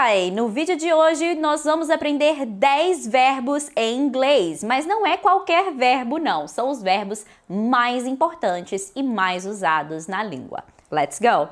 Oi! No vídeo de hoje nós vamos aprender 10 verbos em inglês, mas não é qualquer verbo não, são os verbos mais importantes e mais usados na língua. Let's go!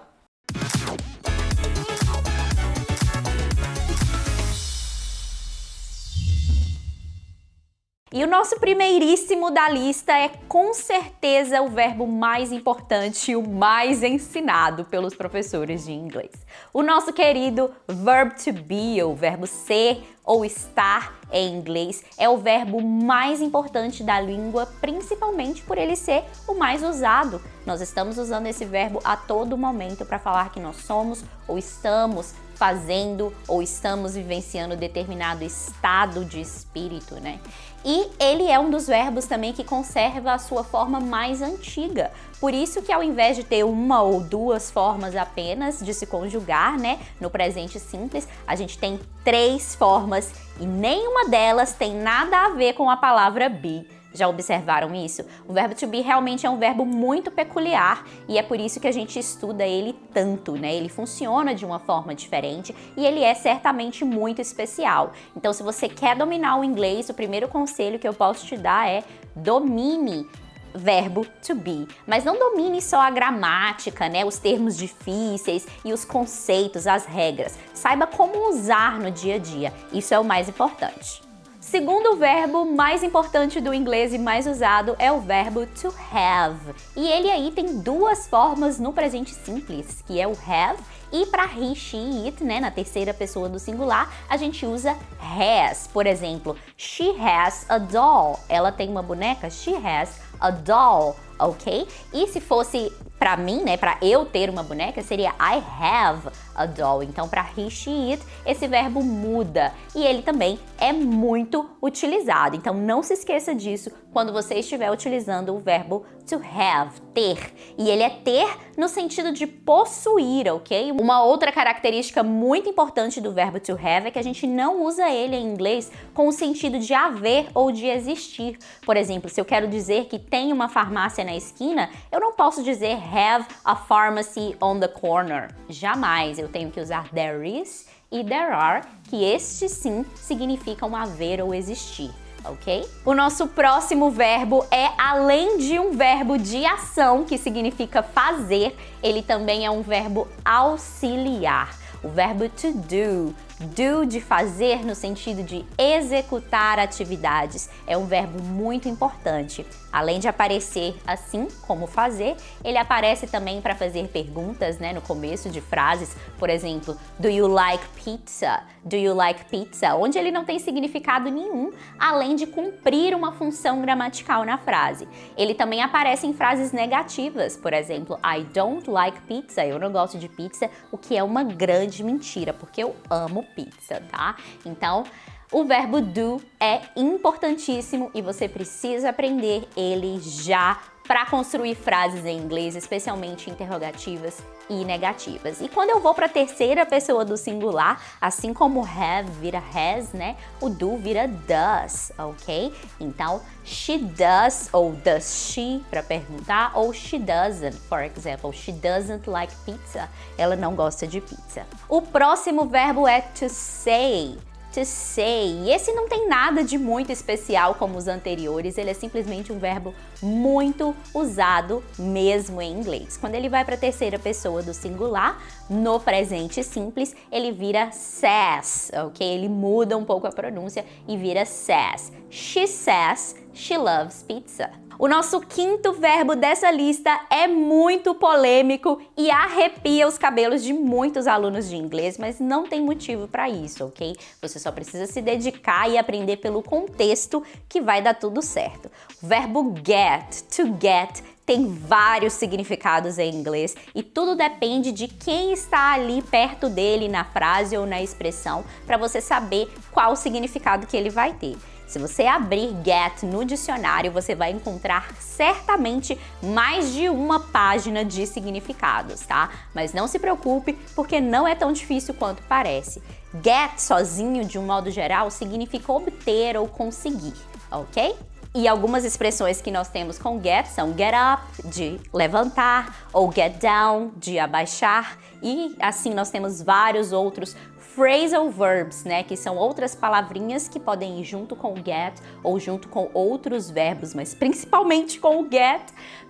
E o nosso primeiríssimo da lista é com certeza o verbo mais importante e o mais ensinado pelos professores de inglês. O nosso querido verb to be, ou verbo ser ou estar em inglês, é o verbo mais importante da língua, principalmente por ele ser o mais usado. Nós estamos usando esse verbo a todo momento para falar que nós somos ou estamos fazendo ou estamos vivenciando determinado estado de espírito, né? E ele é um dos verbos também que conserva a sua forma mais antiga. Por isso que ao invés de ter uma ou duas formas apenas de se conjugar, né, no presente simples, a gente tem 3 formas e nenhuma delas tem nada a ver com a palavra be. Já observaram isso? O verbo to be realmente é um verbo muito peculiar e é por isso que a gente estuda ele tanto, né? Ele funciona de uma forma diferente e ele é certamente muito especial. Então, se você quer dominar o inglês, o primeiro conselho que eu posso te dar é domine verbo to be, mas não domine só a gramática, né, os termos difíceis e os conceitos, as regras. Saiba como usar no dia a dia, isso é o mais importante. Segundo verbo mais importante do inglês e mais usado é o verbo to have. E ele aí tem 2 formas no presente simples, que é o have e para he, she, it, né, na terceira pessoa do singular, a gente usa has. Por exemplo, she has a doll. Ela tem uma boneca, she has a doll, ok? E se fosse para mim, né, para eu ter uma boneca, seria I have a doll. Então, para he, she, it, esse verbo muda e ele também é muito utilizado. Então, não se esqueça disso quando você estiver utilizando o verbo to have, ter. E ele é ter no sentido de possuir, ok? Uma outra característica muito importante do verbo to have é que a gente não usa ele em inglês com o sentido de haver ou de existir. Por exemplo, se eu quero dizer que tem uma farmácia na esquina, eu não posso dizer have a pharmacy on the corner. Jamais. Eu tenho que usar there is e there are, que estes sim significam haver ou existir. Ok? O nosso próximo verbo é, além de um verbo de ação, que significa fazer, ele também é um verbo auxiliar. O verbo to do. Do de fazer no sentido de executar atividades é um verbo muito importante. Além de aparecer assim como fazer, ele aparece também para fazer perguntas, né, no começo de frases. Por exemplo, do you like pizza? Do you like pizza? Onde ele não tem significado nenhum, além de cumprir uma função gramatical na frase. Ele também aparece em frases negativas. Por exemplo, I don't like pizza. Eu não gosto de pizza, o que é uma grande mentira, porque eu amo pizza, tá? Então, o verbo do é importantíssimo e você precisa aprender ele já para construir frases em inglês, especialmente interrogativas e negativas. E quando eu vou para a terceira pessoa do singular, assim como have vira has, né? O do vira does, ok? Então, she does ou does she para perguntar, ou she doesn't, for example, she doesn't like pizza. Ela não gosta de pizza. O próximo verbo é to say. To say. E esse não tem nada de muito especial como os anteriores, ele é simplesmente um verbo muito usado mesmo em inglês. Quando ele vai para a terceira pessoa do singular, no presente simples, ele vira says, ok? Ele muda um pouco a pronúncia e vira says. She says she loves pizza. O nosso quinto verbo dessa lista é muito polêmico e arrepia os cabelos de muitos alunos de inglês, mas não tem motivo para isso, ok? Você só precisa se dedicar e aprender pelo contexto que vai dar tudo certo. O verbo get, to get, tem vários significados em inglês e tudo depende de quem está ali perto dele na frase ou na expressão para você saber qual o significado que ele vai ter. Se você abrir get no dicionário, você vai encontrar certamente mais de uma página de significados, tá? Mas não se preocupe, porque não é tão difícil quanto parece. Get sozinho, de um modo geral, significa obter ou conseguir, ok? E algumas expressões que nós temos com get são get up, de levantar, ou get down, de abaixar. E assim nós temos vários outros phrasal verbs, né, que são outras palavrinhas que podem ir junto com o get ou junto com outros verbos, mas principalmente com o get,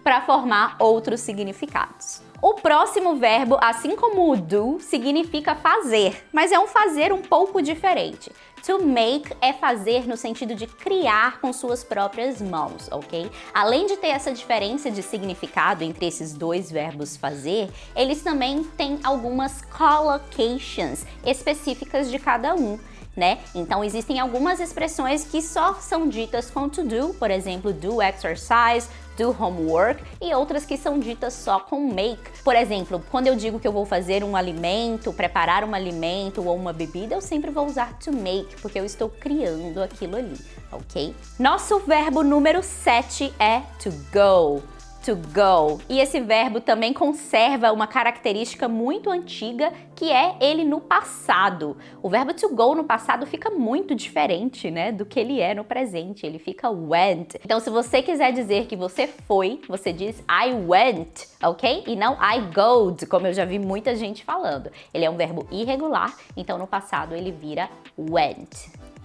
para formar outros significados. O próximo verbo, assim como o do, significa fazer, mas é um fazer um pouco diferente. To make é fazer no sentido de criar com suas próprias mãos, ok? Além de ter essa diferença de significado entre esses dois verbos fazer, eles também têm algumas collocations específicas de cada um, né? Então existem algumas expressões que só são ditas com to do, por exemplo, do exercise, do homework, e outras que são ditas só com make. Por exemplo, quando eu digo que eu vou fazer um alimento, preparar um alimento ou uma bebida, eu sempre vou usar to make, porque eu estou criando aquilo ali, ok? Nosso verbo número 7 é to go. To go. E esse verbo também conserva uma característica muito antiga, que é ele no passado. O verbo to go no passado fica muito diferente, né, do que ele é no presente. Ele fica went. Então, se você quiser dizer que você foi, você diz I went, ok? E não I goed, como eu já vi muita gente falando. Ele é um verbo irregular, então no passado ele vira went.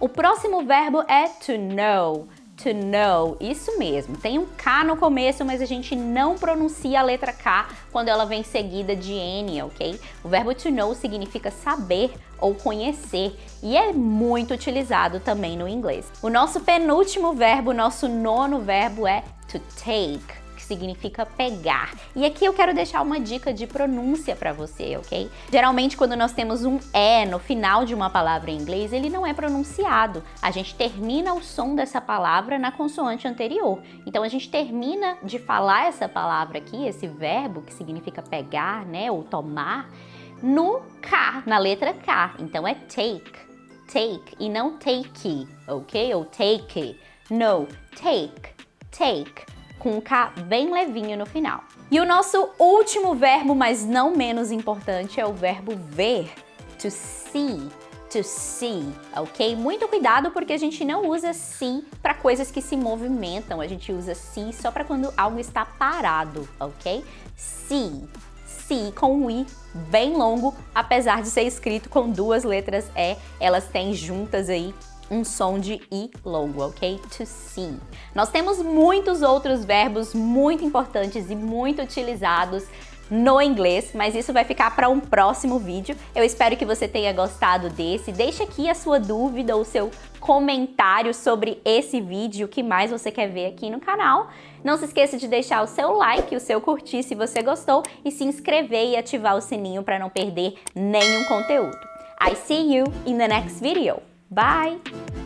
O próximo verbo é to know. To know, isso mesmo, tem um K no começo, mas a gente não pronuncia a letra K quando ela vem seguida de N, ok? O verbo to know significa saber ou conhecer e é muito utilizado também no inglês. O nosso penúltimo verbo, nosso nono verbo é to take, que significa pegar. E aqui eu quero deixar uma dica de pronúncia para você, ok? Geralmente quando nós temos um E no final de uma palavra em inglês, ele não é pronunciado. A gente termina o som dessa palavra na consoante anterior. Então a gente termina de falar essa palavra aqui, esse verbo que significa pegar, né, ou tomar, no K, na letra K. Então é take, take e não take, ok? Ou take. No, take, com um K bem levinho no final. E o nosso último verbo, mas não menos importante, é o verbo ver, to see. To see, ok? Muito cuidado porque a gente não usa see para coisas que se movimentam, a gente usa see só para quando algo está parado, ok? See com um I bem longo, apesar de ser escrito com duas letras E, elas têm juntas aí um som de I longo, ok? To see. Nós temos muitos outros verbos muito importantes e muito utilizados no inglês, mas isso vai ficar para um próximo vídeo. Eu espero que você tenha gostado desse. Deixa aqui a sua dúvida ou o seu comentário sobre esse vídeo, o que mais você quer ver aqui no canal. Não se esqueça de deixar o seu like, o seu curtir se você gostou e se inscrever e ativar o sininho para não perder nenhum conteúdo. I see you in the next video. Bye!